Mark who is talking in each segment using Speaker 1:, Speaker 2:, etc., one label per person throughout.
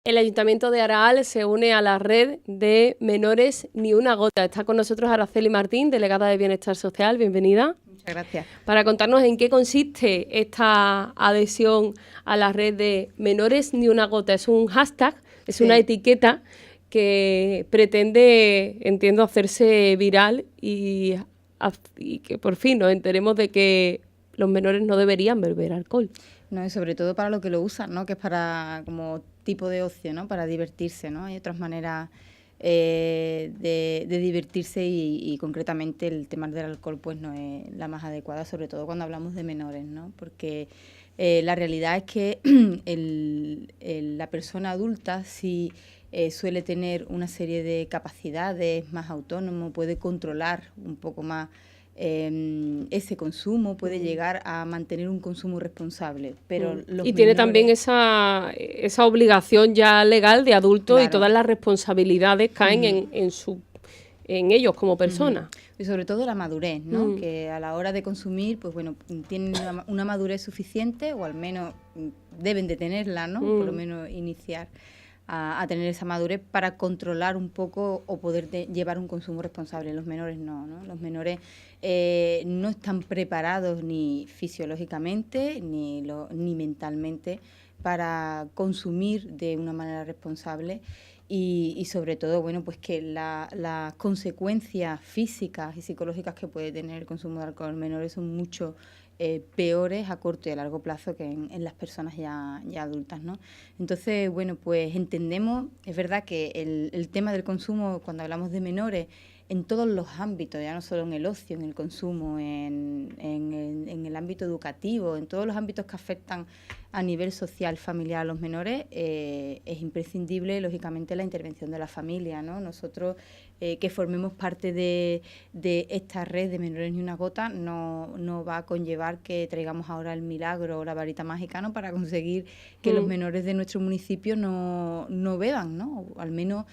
Speaker 1: El Ayuntamiento de Araal se une a la red de menores Ni Una Gota. Está con nosotros Araceli Martín, delegada de Bienestar Social. Bienvenida.
Speaker 2: Muchas gracias.
Speaker 1: Para contarnos en qué consiste esta adhesión a la red de menores Ni Una Gota. Es un hashtag, es una etiqueta que pretende, entiendo, hacerse viral y que por fin nos enteremos de que los menores no deberían beber alcohol.
Speaker 2: No, y sobre todo para lo que lo usan, ¿no? Que es para como tipo de ocio, ¿no? Para divertirse, ¿no? Hay otras maneras de divertirse y concretamente el tema del alcohol pues no es la más adecuada, sobre todo cuando hablamos de menores, ¿no? Porque la realidad es que la persona adulta sí suele tener una serie de capacidades, más autónomo, puede controlar un poco más ese consumo, puede llegar a mantener un consumo responsable, pero los
Speaker 1: y tiene
Speaker 2: menores,
Speaker 1: también esa obligación ya legal de adulto, claro, y todas las responsabilidades caen en ellos como personas.
Speaker 2: Y sobre todo la madurez, ¿no? Que a la hora de consumir, pues bueno, tienen una madurez suficiente, o al menos deben de tenerla, ¿no? Por lo menos iniciar a tener esa madurez para controlar un poco o poder llevar un consumo responsable. Los menores no, ¿no? Los menores no están preparados ni fisiológicamente ni mentalmente para consumir de una manera responsable y sobre todo, bueno, pues que las consecuencias físicas y psicológicas que puede tener el consumo de alcohol en menores son mucho peores a corto y a largo plazo que en las personas ya adultas, ¿no? Entonces, bueno, pues entendemos, es verdad que el tema del consumo, cuando hablamos de menores, en todos los ámbitos, ya no solo en el ocio, en el consumo, en el ámbito educativo, en todos los ámbitos que afectan a nivel social, familiar a los menores, es imprescindible, lógicamente, la intervención de la familia, ¿no? Nosotros, que formemos parte de esta red de Menores Ni Una Gota, no va a conllevar que traigamos ahora el milagro o la varita mágica, ¿no? Para conseguir que los menores de nuestro municipio no beban, ¿no? O al menos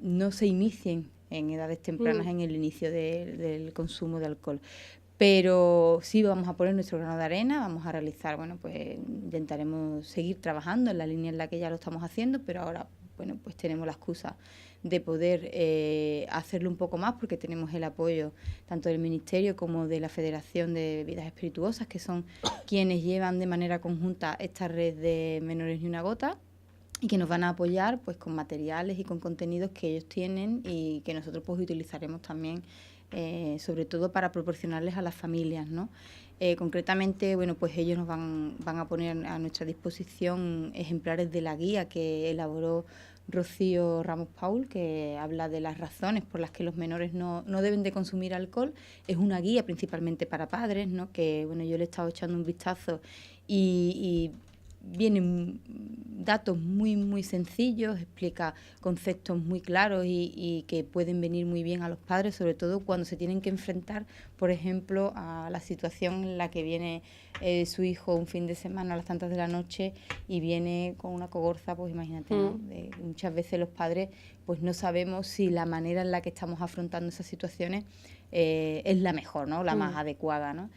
Speaker 2: no se inicien en edades tempranas en el inicio del consumo de alcohol. Pero sí vamos a poner nuestro grano de arena, vamos a realizar, bueno, pues intentaremos seguir trabajando en la línea en la que ya lo estamos haciendo, pero ahora, bueno, pues tenemos la excusa de poder hacerlo un poco más porque tenemos el apoyo tanto del Ministerio como de la Federación de Bebidas Espirituosas, que son quienes llevan de manera conjunta esta red de Menores Ni Una Gota, y que nos van a apoyar pues con materiales y con contenidos que ellos tienen y que nosotros pues utilizaremos también, sobre todo para proporcionarles a las familias, ¿no? Concretamente, bueno, pues ellos nos van a poner a nuestra disposición ejemplares de la guía que elaboró Rocío Ramos Paul, que habla de las razones por las que los menores no deben de consumir alcohol. Es una guía principalmente para padres, ¿no? Que, bueno, yo le he estado echando un vistazo y vienen datos muy, muy sencillos, explica conceptos muy claros y que pueden venir muy bien a los padres, sobre todo cuando se tienen que enfrentar, por ejemplo, a la situación en la que viene su hijo un fin de semana a las tantas de la noche y viene con una cogorza, pues imagínate, ¿no? Muchas veces los padres pues no sabemos si la manera en la que estamos afrontando esas situaciones es la mejor, ¿no? La más adecuada, ¿no?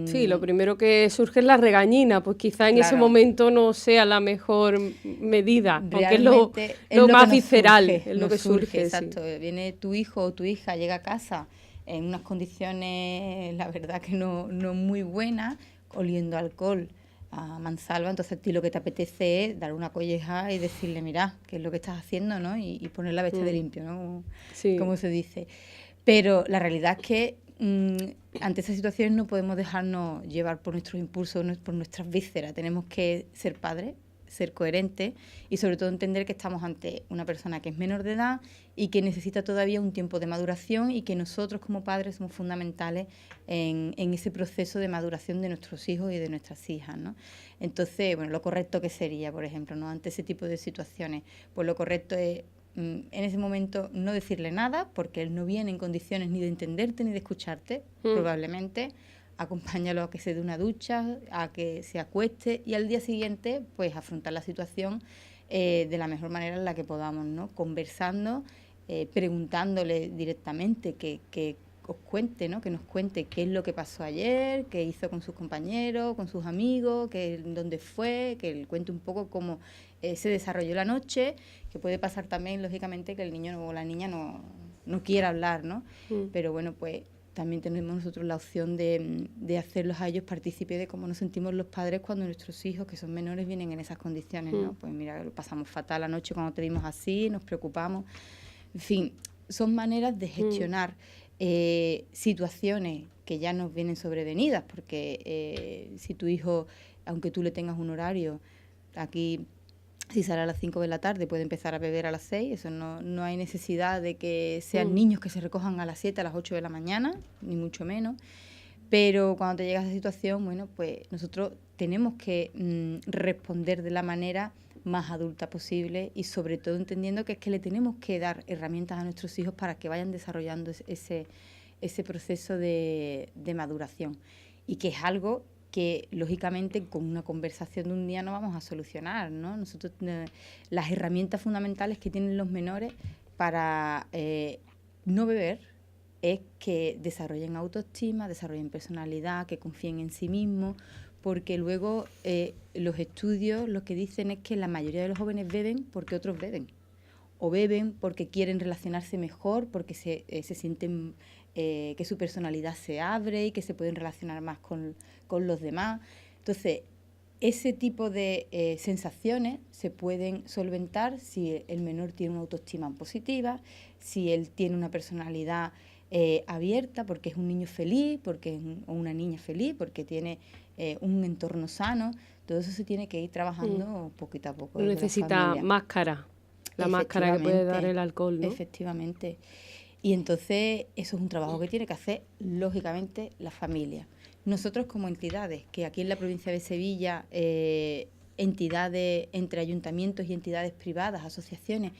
Speaker 1: Sí, lo primero que surge es la regañina, pues quizá en ese momento no sea la mejor medida, aunque es lo más visceral, es lo que surge.
Speaker 2: Exacto, sí. Viene tu hijo o tu hija, llega a casa en unas condiciones, la verdad que no muy buenas, oliendo alcohol a mansalva, entonces a ti lo que te apetece es dar una colleja y decirle, mira, ¿qué es lo que estás haciendo?, ¿no? Y poner la bestia de limpio, ¿no?
Speaker 1: Sí.
Speaker 2: Como se dice. Pero la realidad es que ante esas situaciones no podemos dejarnos llevar por nuestros impulsos, por nuestras vísceras. Tenemos que ser padres, ser coherentes y sobre todo entender que estamos ante una persona que es menor de edad y que necesita todavía un tiempo de maduración y que nosotros como padres somos fundamentales en ese proceso de maduración de nuestros hijos y de nuestras hijas, ¿no? Entonces, bueno, lo correcto que sería, por ejemplo, ¿no? Ante ese tipo de situaciones, pues lo correcto es en ese momento no decirle nada porque él no viene en condiciones ni de entenderte ni de escucharte, probablemente. Acompáñalo a que se dé una ducha, a que se acueste y al día siguiente pues afrontar la situación de la mejor manera en la que podamos, ¿no? Conversando, preguntándole directamente os cuente, ¿no? Que nos cuente qué es lo que pasó ayer, qué hizo con sus compañeros, con sus amigos, dónde fue, que él cuente un poco cómo se desarrolló la noche, que puede pasar también, lógicamente, que el niño o la niña no quiera hablar, ¿no? Pero bueno, pues también tenemos nosotros la opción de hacerlos a ellos partícipes de cómo nos sentimos los padres cuando nuestros hijos, que son menores, vienen en esas condiciones, ¿no? Pues mira, lo pasamos fatal la noche cuando te vimos así, nos preocupamos. En fin, son maneras de gestionar situaciones que ya nos vienen sobrevenidas, porque si tu hijo, aunque tú le tengas un horario, aquí si sale a las 5 de la tarde puede empezar a beber a las 6, eso no hay necesidad de que sean niños que se recojan a las 7, a las 8 de la mañana, ni mucho menos. Pero cuando te llega a esa situación, bueno, pues nosotros tenemos que responder de la manera más adulta posible y sobre todo entendiendo que es que le tenemos que dar herramientas a nuestros hijos para que vayan desarrollando ese proceso de maduración, y que es algo que lógicamente con una conversación de un día no vamos a solucionar, ¿no? Nosotros las herramientas fundamentales que tienen los menores para no beber es que desarrollen autoestima, desarrollen personalidad, que confíen en sí mismos, porque luego los estudios lo que dicen es que la mayoría de los jóvenes beben porque otros beben, o beben porque quieren relacionarse mejor, porque se sienten que su personalidad se abre y que se pueden relacionar más con los demás. Entonces, ese tipo de sensaciones se pueden solventar si el menor tiene una autoestima positiva, si él tiene una personalidad abierta, porque es un niño feliz, o una niña feliz, porque tiene un entorno sano. Todo eso se tiene que ir trabajando poquito a poco.
Speaker 1: No necesita máscara, la máscara que puede dar el alcohol, ¿no?
Speaker 2: Efectivamente. Y entonces eso es un trabajo que tiene que hacer, lógicamente, la familia. Nosotros como entidades, que aquí en la provincia de Sevilla, entidades entre ayuntamientos y entidades privadas, asociaciones,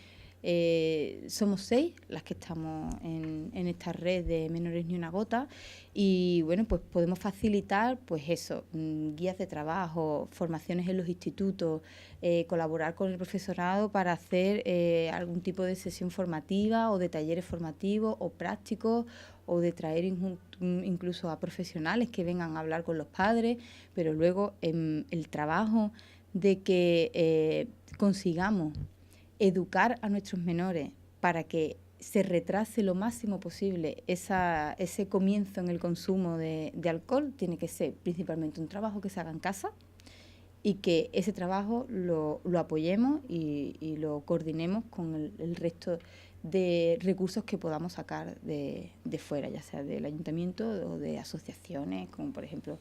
Speaker 2: somos 6 las que estamos en esta red de Menores Ni Una Gota, y bueno, pues podemos facilitar pues eso, guías de trabajo, formaciones en los institutos, colaborar con el profesorado para hacer algún tipo de sesión formativa o de talleres formativos o prácticos, o de traer incluso a profesionales que vengan a hablar con los padres, pero luego el trabajo de que consigamos educar a nuestros menores para que se retrase lo máximo posible ese comienzo en el consumo de alcohol, tiene que ser principalmente un trabajo que se haga en casa, y que ese trabajo lo apoyemos y lo coordinemos con el resto de recursos que podamos sacar de fuera, ya sea del ayuntamiento o de asociaciones, como por ejemplo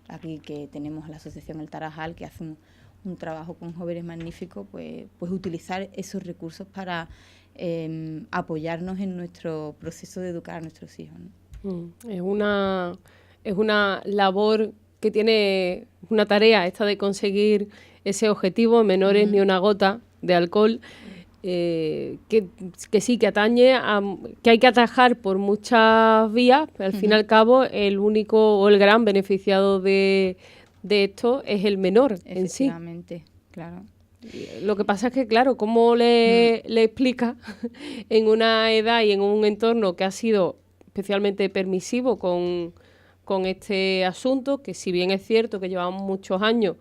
Speaker 2: aquí que tenemos la asociación El Tarajal, que hace un trabajo con jóvenes magnífico, pues utilizar esos recursos para apoyarnos en nuestro proceso de educar a nuestros hijos, ¿no?
Speaker 1: Es una labor que tiene una tarea, esta de conseguir ese objetivo, Menores Ni Una Gota de alcohol, que sí, que atañe que hay que atajar por muchas vías, pero al fin y al cabo el único o el gran beneficiado de esto es el menor en sí.
Speaker 2: Efectivamente, claro.
Speaker 1: Lo que pasa es que, claro, ¿cómo le explica en una edad y en un entorno que ha sido especialmente permisivo con este asunto, que si bien es cierto que llevamos muchos años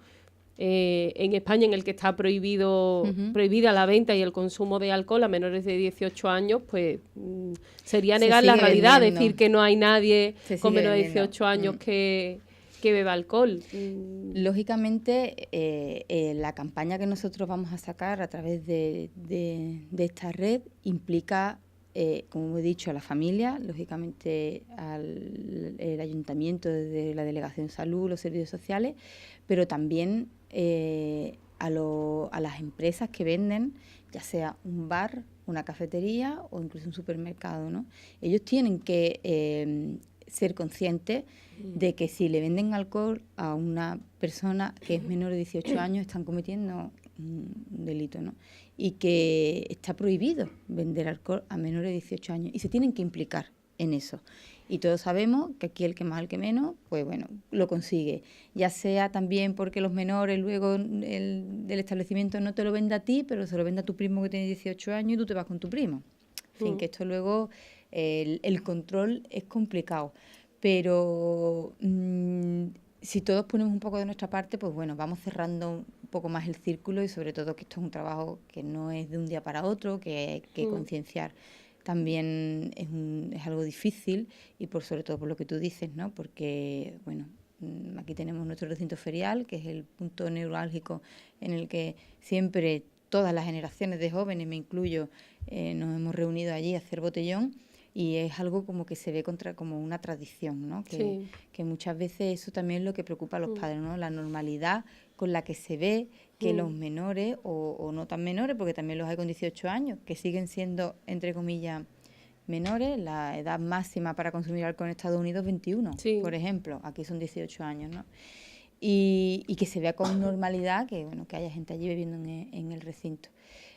Speaker 1: en España en el que está prohibida la venta y el consumo de alcohol a menores de 18 años, pues sería negar la realidad, decir que no hay nadie con menos de 18 años que beba alcohol.
Speaker 2: Lógicamente, la campaña que nosotros vamos a sacar a través de esta red implica, como he dicho, a la familia, lógicamente el ayuntamiento desde la Delegación de Salud, los servicios sociales, pero también a las empresas que venden, ya sea un bar, una cafetería o incluso un supermercado, ¿no? Ellos tienen que ser conscientes de que si le venden alcohol a una persona que es menor de 18 años están cometiendo un delito, ¿no? Y que está prohibido vender alcohol a menores de 18 años y se tienen que implicar en eso. Y todos sabemos que aquí el que más, el que menos, pues bueno, lo consigue. Ya sea también porque los menores luego del establecimiento no te lo vende a ti, pero se lo vende a tu primo que tiene 18 años y tú te vas con tu primo. En fin, que esto luego el control es complicado, pero si todos ponemos un poco de nuestra parte, pues bueno, vamos cerrando un poco más el círculo y sobre todo que esto es un trabajo que no es de un día para otro, que hay que concienciar. También es algo difícil y sobre todo por lo que tú dices, ¿no? Porque, bueno, aquí tenemos nuestro recinto ferial, que es el punto neurálgico en el que siempre todas las generaciones de jóvenes, me incluyo, nos hemos reunido allí a hacer botellón. Y es algo como que se ve como una tradición, ¿no? Que muchas veces eso también es lo que preocupa a los padres, ¿no? La normalidad con la que se ve que los menores, o no tan menores, porque también los hay con 18 años, que siguen siendo, entre comillas, menores. La edad máxima para consumir alcohol en Estados Unidos es 21, por ejemplo. Aquí son 18 años, ¿no? Y que se vea con normalidad que, bueno, que haya gente allí bebiendo en el recinto.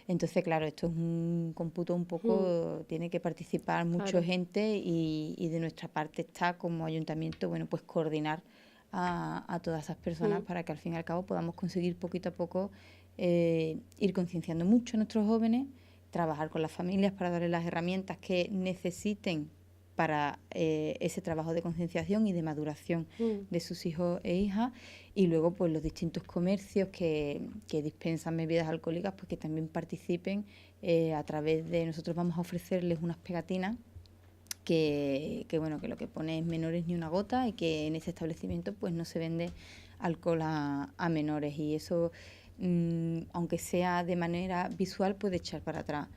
Speaker 2: Entonces, claro, esto es un cómputo un poco, tiene que participar mucha gente y de nuestra parte está como ayuntamiento, bueno, pues coordinar a todas esas personas para que al fin y al cabo podamos conseguir poquito a poco ir concienciando mucho a nuestros jóvenes, trabajar con las familias para darles las herramientas que necesiten para ese trabajo de concienciación y de maduración de sus hijos e hijas, y luego pues los distintos comercios que dispensan bebidas alcohólicas, pues que también participen a través de, nosotros vamos a ofrecerles unas pegatinas que bueno, que lo que pone es menores ni una gota, y que en ese establecimiento pues no se vende alcohol a menores, y eso aunque sea de manera visual puede echar para atrás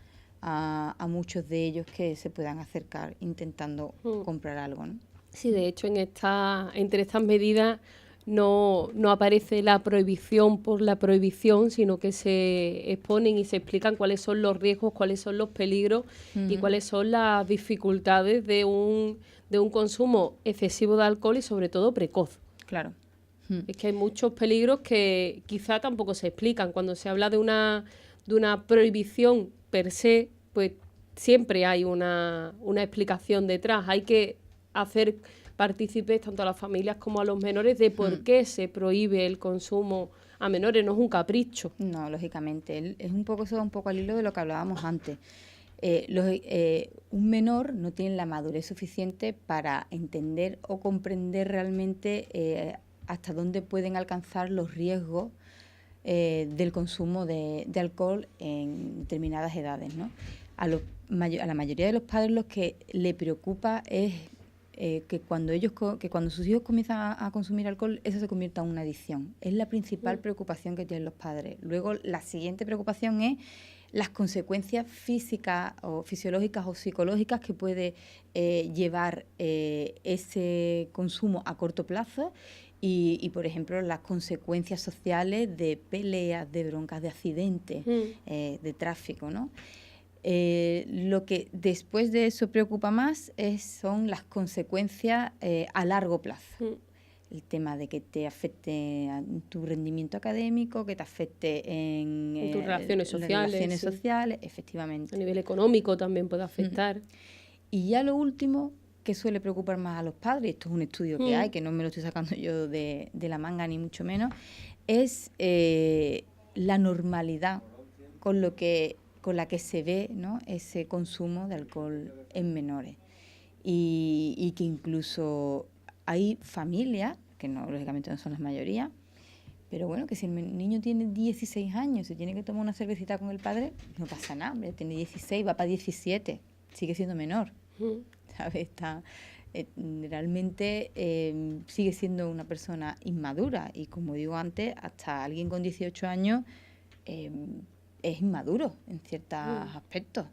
Speaker 2: a muchos de ellos que se puedan acercar intentando comprar algo, ¿no?
Speaker 1: Sí, de hecho, entre estas medidas no aparece la prohibición por la prohibición, sino que se exponen y se explican cuáles son los riesgos, cuáles son los peligros y cuáles son las dificultades de un consumo excesivo de alcohol y sobre todo precoz.
Speaker 2: Claro.
Speaker 1: Es que hay muchos peligros que quizá tampoco se explican. Cuando se habla de una prohibición per se, pues siempre hay una explicación detrás. Hay que hacer partícipes tanto a las familias como a los menores de por qué se prohíbe el consumo a menores. No es un capricho.
Speaker 2: No, lógicamente. Es un poco eso, un poco al hilo de lo que hablábamos antes. Un menor no tiene la madurez suficiente para entender o comprender realmente hasta dónde pueden alcanzar los riesgos del consumo de alcohol en determinadas edades, ¿no? A la mayoría de los padres lo que le preocupa es que cuando sus hijos comienzan a consumir alcohol, eso se convierta en una adicción. Es la principal preocupación que tienen los padres. Luego, la siguiente preocupación es las consecuencias físicas o fisiológicas o psicológicas que puede llevar ese consumo a corto plazo y, por ejemplo, las consecuencias sociales de peleas, de broncas, de accidentes, de tráfico, ¿no? Lo que después de eso preocupa más son las consecuencias a largo plazo. El tema de que te afecte a tu rendimiento académico, que te afecte en
Speaker 1: tus relaciones
Speaker 2: sociales, efectivamente.
Speaker 1: A nivel económico también puede afectar.
Speaker 2: Y ya lo último, que suele preocupar más a los padres, esto es un estudio que hay, que no me lo estoy sacando yo de la manga ni mucho menos, es la normalidad con la que se ve, ¿no?, ese consumo de alcohol en menores. Y que incluso hay familias, que no, lógicamente no son las mayorías, pero bueno, que si el niño tiene 16 años y tiene que tomar una cervecita con el padre, no pasa nada, hombre, tiene 16, va para 17, sigue siendo menor, ¿sabes? Realmente sigue siendo una persona inmadura, y como digo antes, hasta alguien con 18 años es inmaduro en ciertos aspectos.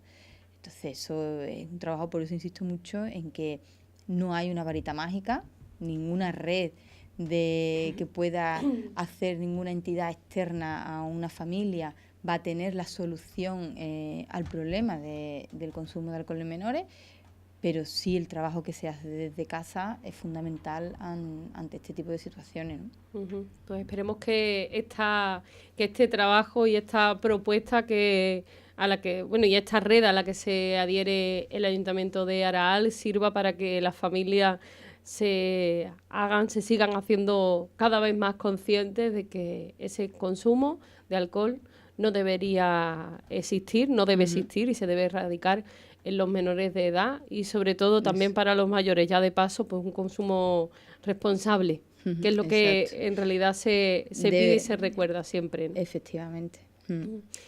Speaker 2: Entonces eso es un trabajo, por eso insisto mucho en que no hay una varita mágica, ninguna red que pueda hacer ninguna entidad externa a una familia va a tener la solución al problema del consumo de alcohol en menores, pero sí el trabajo que se hace desde casa es fundamental ante este tipo de situaciones, ¿no?
Speaker 1: Pues esperemos que este trabajo y esta propuesta y esta red a la que se adhiere el Ayuntamiento de Araal sirva para que las familias se sigan haciendo cada vez más conscientes de que ese consumo de alcohol no debería existir, no debe existir y se debe erradicar en los menores de edad y sobre todo también para los mayores, ya de paso, pues un consumo responsable, que es lo que en realidad se pide y se recuerda siempre, ¿no?
Speaker 2: Efectivamente.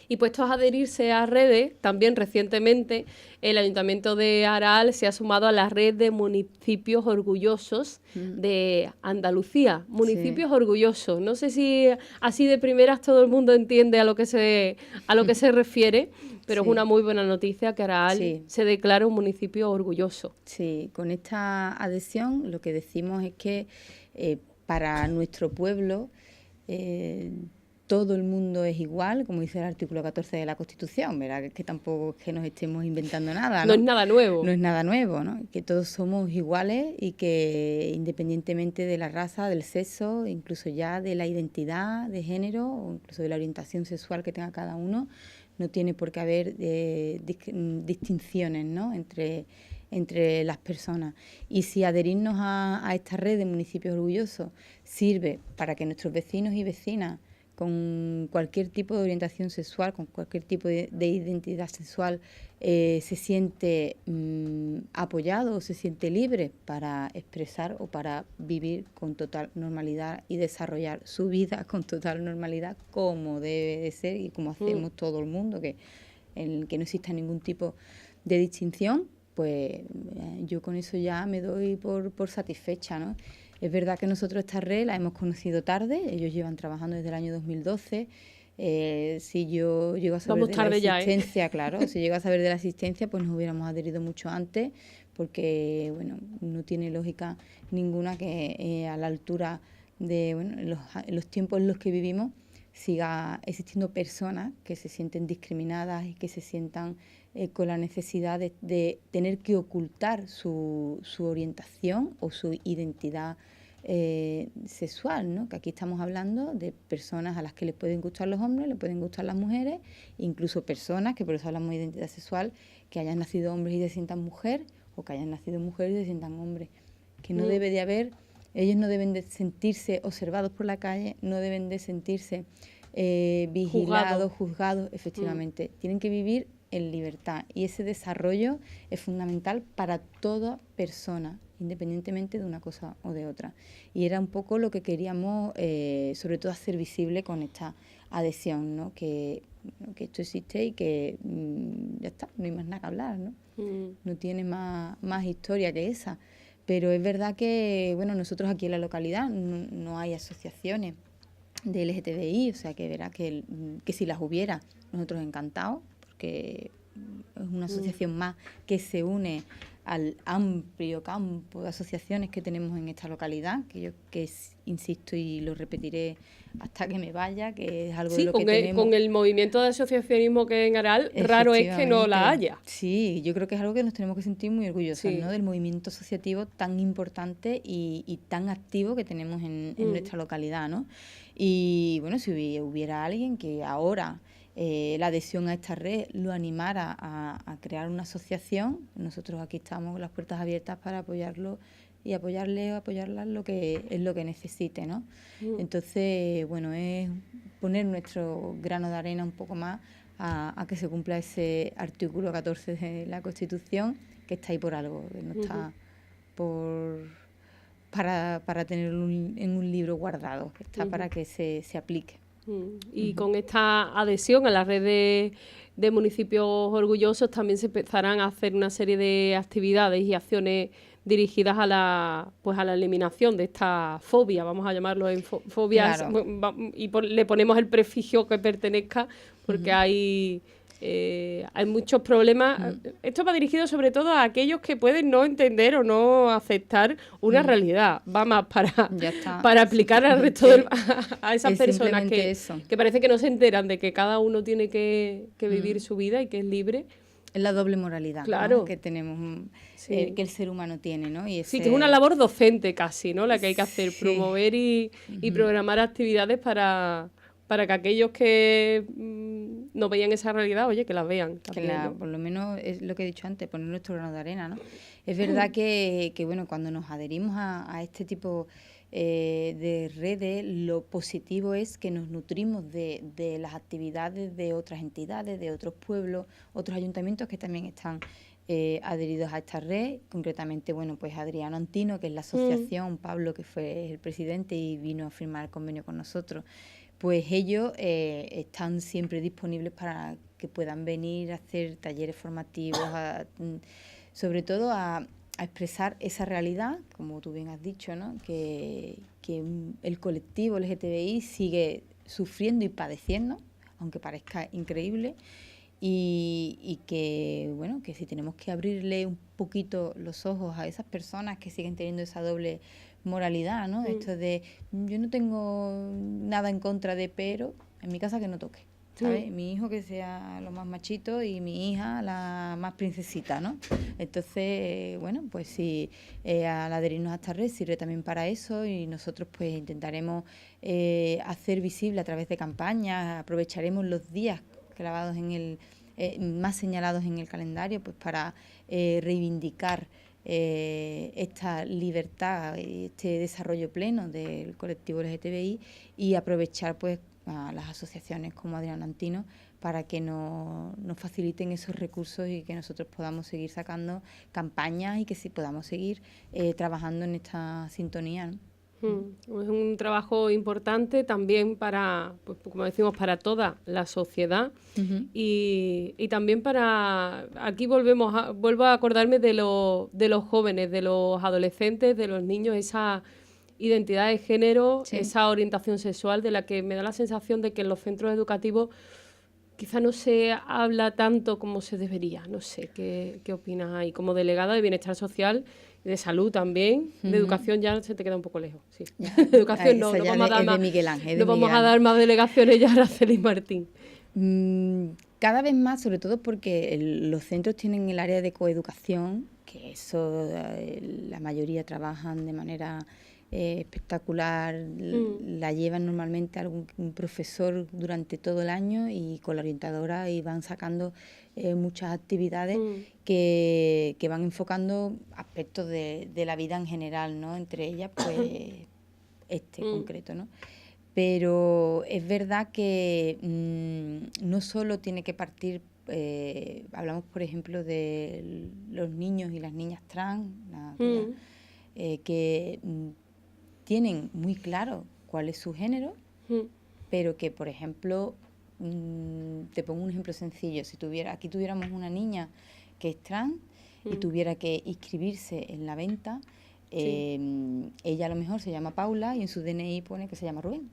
Speaker 1: Y puestos a adherirse a redes, también recientemente el Ayuntamiento de Aral se ha sumado a la red de municipios orgullosos de Andalucía. Municipios orgullosos. No sé si así de primeras todo el mundo entiende a lo que se refiere, pero es una muy buena noticia que Aral se declara un municipio orgulloso.
Speaker 2: Sí, con esta adhesión lo que decimos es que para nuestro pueblo todo el mundo es igual, como dice el artículo 14 de la Constitución, ¿verdad? Que tampoco es que nos estemos inventando nada, ¿no?
Speaker 1: No es nada nuevo.
Speaker 2: No es nada nuevo, ¿no? Que todos somos iguales y que independientemente de la raza, del sexo, incluso ya de la identidad de género o incluso de la orientación sexual que tenga cada uno, no tiene por qué haber distinciones, ¿no? entre las personas. Y si adherirnos a esta red de municipios orgullosos sirve para que nuestros vecinos y vecinas con cualquier tipo de orientación sexual, con cualquier tipo de identidad sexual, se siente apoyado o se siente libre para expresar o para vivir con total normalidad y desarrollar su vida con total normalidad como debe de ser y como hacemos todo el mundo, que no exista ningún tipo de distinción, pues yo con eso ya me doy por satisfecha, ¿no? Es verdad que nosotros esta red la hemos conocido tarde, ellos llevan trabajando desde el año 2012. Si yo llego a saber de la existencia, claro, si llego a saber de la existencia, pues nos hubiéramos adherido mucho antes, porque bueno, no tiene lógica ninguna que a la altura de en los tiempos en los que vivimos siga existiendo personas que se sienten discriminadas y que se sientan con la necesidad de tener que ocultar su orientación o su identidad sexual, ¿no? Que aquí estamos hablando de personas a las que les pueden gustar los hombres, les pueden gustar las mujeres, incluso personas, que por eso hablamos de identidad sexual, que hayan nacido hombres y se sientan mujer, o que hayan nacido mujeres y se sientan hombres. Que no debe de haber, ellos no deben de sentirse observados por la calle, no deben de sentirse vigilados, juzgados, efectivamente. Tienen que vivir en libertad y ese desarrollo es fundamental para toda persona, independientemente de una cosa o de otra. Y era un poco lo que queríamos, sobre todo, hacer visible con esta adhesión, ¿no? Que esto existe y que ya está, no hay más nada que hablar, ¿no? No tiene más historia que esa. Pero es verdad que, bueno, nosotros aquí en la localidad no hay asociaciones de LGTBI, o sea que verá que si las hubiera, nosotros encantados, porque es una asociación más que se une al amplio campo de asociaciones que tenemos en esta localidad, insisto y lo repetiré hasta que me vaya, que es algo de lo que tenemos.
Speaker 1: Con el movimiento de asociacionismo que hay en Aral, raro es que no la haya.
Speaker 2: Sí, yo creo que es algo que nos tenemos que sentir muy orgullosos, ¿no? Del movimiento asociativo tan importante y tan activo que tenemos en nuestra localidad, ¿no? Y bueno, si hubiera alguien que ahora la adhesión a esta red lo animara a crear una asociación, nosotros aquí estamos con las puertas abiertas para apoyarlo y apoyarla lo que es lo que necesite, ¿no? Entonces, bueno, es poner nuestro grano de arena un poco más a que se cumpla ese artículo 14 de la Constitución, que está ahí por algo, que no está para tenerlo en un libro guardado, que está para que se aplique.
Speaker 1: Y con esta adhesión a la red de municipios orgullosos también se empezarán a hacer una serie de actividades y acciones dirigidas a la eliminación de esta fobia, vamos a llamarlo fobias, claro. Y le ponemos el prefijo que pertenezca, porque hay muchos problemas. Esto va dirigido sobre todo a aquellos que pueden no entender o no aceptar una realidad. Va más para aplicar al resto a esas personas que parece que no se enteran de que cada uno tiene que vivir su vida y que es libre.
Speaker 2: Es la doble moralidad, claro, ¿no? Que tenemos, que el ser humano tiene, ¿no? Y
Speaker 1: sí, que es una labor docente casi, ¿no? La que hay que hacer, promover y programar actividades para que aquellos que no veían esa realidad, oye, que las vean. También, ¿no?
Speaker 2: Por lo menos es lo que he dicho antes, poner nuestro grano de arena, ¿no? Es verdad que bueno, cuando nos adherimos a este tipo de redes, lo positivo es que nos nutrimos de las actividades de otras entidades, de otros pueblos, otros ayuntamientos que también están adheridos a esta red. Concretamente, bueno, pues Adriano Antino, que es la asociación, Pablo, que fue el presidente y vino a firmar el convenio con nosotros, pues ellos están siempre disponibles para que puedan venir a hacer talleres formativos, sobre todo a expresar esa realidad, como tú bien has dicho, ¿no? Que el colectivo LGTBI sigue sufriendo y padeciendo, aunque parezca increíble, y que, bueno, que si tenemos que abrirle un poquito los ojos a esas personas que siguen teniendo esa doble moralidad, ¿no? Esto de, yo no tengo nada en contra de, pero en mi casa que no toque, ¿sabes? Mi hijo que sea lo más machito y mi hija la más princesita, ¿no? Entonces, bueno, pues sí, al adherirnos a esta red sirve también para eso, y nosotros pues intentaremos hacer visible a través de campañas, aprovecharemos los días clavados en el más señalados en el calendario, pues para reivindicar esta libertad, este desarrollo pleno del colectivo LGTBI, y aprovechar pues a las asociaciones como Adriano Antino para que nos faciliten esos recursos y que nosotros podamos seguir sacando campañas y que sí podamos seguir trabajando en esta sintonía, ¿no?
Speaker 1: Es un trabajo importante también para, pues, como decimos, para toda la sociedad. Y también para, aquí vuelvo a acordarme de los jóvenes, de los adolescentes, de los niños, esa identidad de género, esa orientación sexual, de la que me da la sensación de que en los centros educativos quizá no se habla tanto como se debería. No sé, ¿qué opinas ahí? Como delegada de Bienestar Social, de salud también, de educación ya se te queda un poco lejos. Sí. De educación no vamos a dar más delegaciones ya a Araceli Martín.
Speaker 2: Cada vez más, sobre todo porque los centros tienen el área de coeducación, que eso la mayoría trabajan de manera espectacular, la llevan normalmente algún profesor durante todo el año, y con la orientadora, y van sacando muchas actividades que van enfocando aspectos de la vida en general, ¿no? Entre ellas, pues, concreto, ¿no? Pero es verdad que no solo tiene que partir, hablamos, por ejemplo, de los niños y las niñas trans, que tienen muy claro cuál es su género, pero que, por ejemplo, te pongo un ejemplo sencillo, si aquí tuviéramos una niña que es trans y tuviera que inscribirse en la venta, ella a lo mejor se llama Paula y en su DNI pone que se llama Rubén,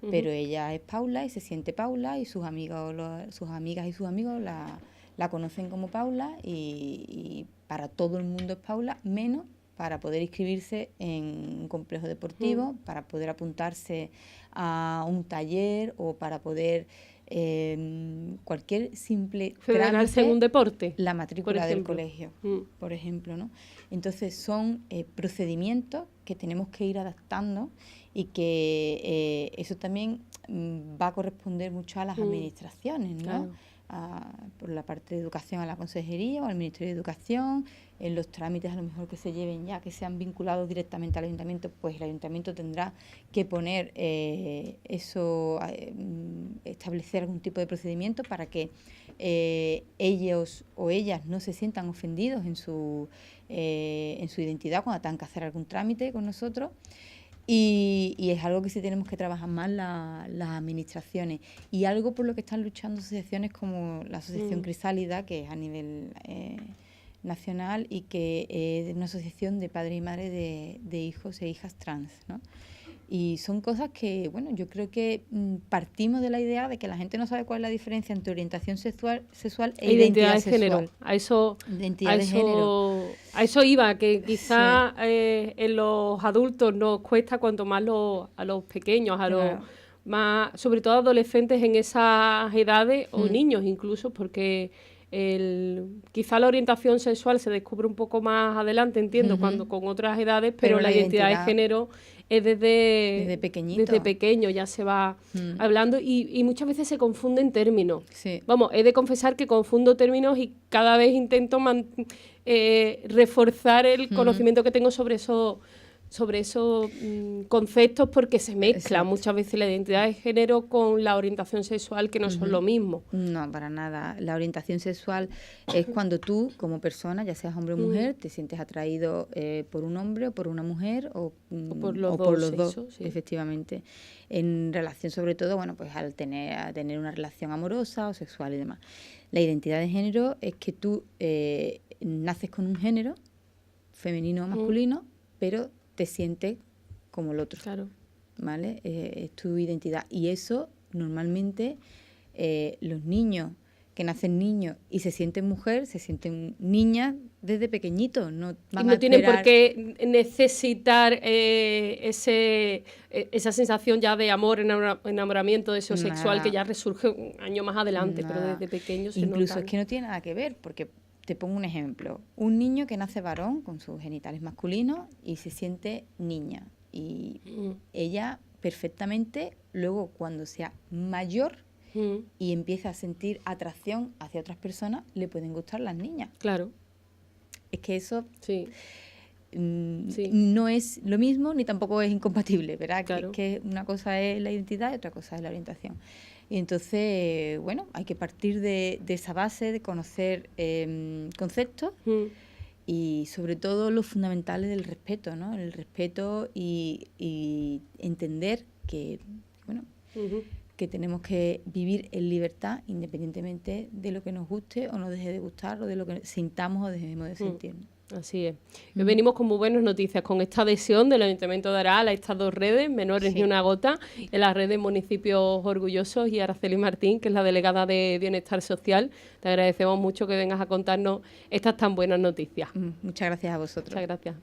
Speaker 2: pero ella es Paula y se siente Paula, y sus amigos, sus amigas y sus amigos la conocen como Paula, y para todo el mundo es Paula, menos para poder inscribirse en un complejo deportivo, para poder apuntarse a un taller, o para poder cualquier simple
Speaker 1: federarse en un deporte,
Speaker 2: la matrícula del colegio, por ejemplo, ¿no? Entonces son procedimientos que tenemos que ir adaptando, y que eso también va a corresponder mucho a las administraciones, ¿no? Claro. Por la parte de educación a la consejería o al Ministerio de Educación, en los trámites a lo mejor que se lleven ya, que sean vinculados directamente al ayuntamiento, pues el ayuntamiento tendrá que poner establecer algún tipo de procedimiento para que ellos o ellas no se sientan ofendidos en su identidad cuando tengan que hacer algún trámite con nosotros. Y es algo que sí tenemos que trabajar más las administraciones, y algo por lo que están luchando asociaciones como la Asociación Crisálida, que es a nivel nacional, y que es una asociación de padres y madres de hijos e hijas trans, ¿no? Y son cosas que, bueno, yo creo que partimos de la idea de que la gente no sabe cuál es la diferencia entre orientación sexual e identidad de género.
Speaker 1: A eso iba, que quizá en los adultos nos cuesta cuanto más a los pequeños, los más, sobre todo adolescentes en esas edades, o niños incluso, porque quizá la orientación sexual se descubre un poco más adelante, entiendo, cuando con otras edades, pero la identidad de género es desde pequeño ya se va hablando, y muchas veces se confunden términos. Sí. Vamos, he de confesar que confundo términos, y cada vez intento reforzar el conocimiento que tengo sobre esos sobre esos conceptos, porque se mezcla
Speaker 2: Exacto.
Speaker 1: muchas veces la identidad de género con la orientación sexual, que no son lo mismo.
Speaker 2: No, para nada. La orientación sexual es cuando tú, como persona, ya seas hombre o mujer, te sientes atraído por un hombre o por una mujer o
Speaker 1: por los
Speaker 2: por
Speaker 1: dos
Speaker 2: los dos,
Speaker 1: sexos, sí.
Speaker 2: efectivamente. En relación, sobre todo, bueno, pues a tener una relación amorosa o sexual y demás. La identidad de género es que tú naces con un género, femenino o masculino, pero te sientes como el otro.
Speaker 1: Claro.
Speaker 2: ¿Vale? Es tu identidad. Y eso, normalmente, los niños que nacen niños y se sienten mujer, se sienten niñas desde pequeñitos. No van
Speaker 1: y no
Speaker 2: a
Speaker 1: tienen por
Speaker 2: esperar-
Speaker 1: qué necesitar esa sensación ya de amor, enamoramiento, deseo sexual,
Speaker 2: Nada.
Speaker 1: que ya resurge un año más adelante, pero
Speaker 2: Nada.
Speaker 1: desde pequeño se
Speaker 2: Incluso
Speaker 1: nota.
Speaker 2: es que no tiene nada que ver, porque te pongo un ejemplo. Un niño que nace varón con sus genitales masculinos y se siente niña. Y ella perfectamente, luego cuando sea mayor y empieza a sentir atracción hacia otras personas, le pueden gustar las niñas.
Speaker 1: Claro.
Speaker 2: Es que eso
Speaker 1: Sí. Sí.
Speaker 2: no es lo mismo ni tampoco es incompatible, ¿verdad?
Speaker 1: Claro.
Speaker 2: Que una cosa es la identidad y otra cosa es la orientación. Y entonces, bueno, hay que partir de esa base, de conocer conceptos y sobre todo lo fundamental es el respeto, ¿no? El respeto y entender que, bueno, que tenemos que vivir en libertad independientemente de lo que nos guste o nos deje de gustar o de lo que sintamos o dejemos de sentir.
Speaker 1: Así es. Venimos con muy buenas noticias con esta adhesión del Ayuntamiento de Aral a estas dos redes, Menores ni una gota, en la red de municipios orgullosos, y Araceli Martín, que es la delegada de Bienestar Social. Te agradecemos mucho que vengas a contarnos estas tan buenas noticias.
Speaker 2: Muchas gracias a vosotros.
Speaker 1: Muchas gracias.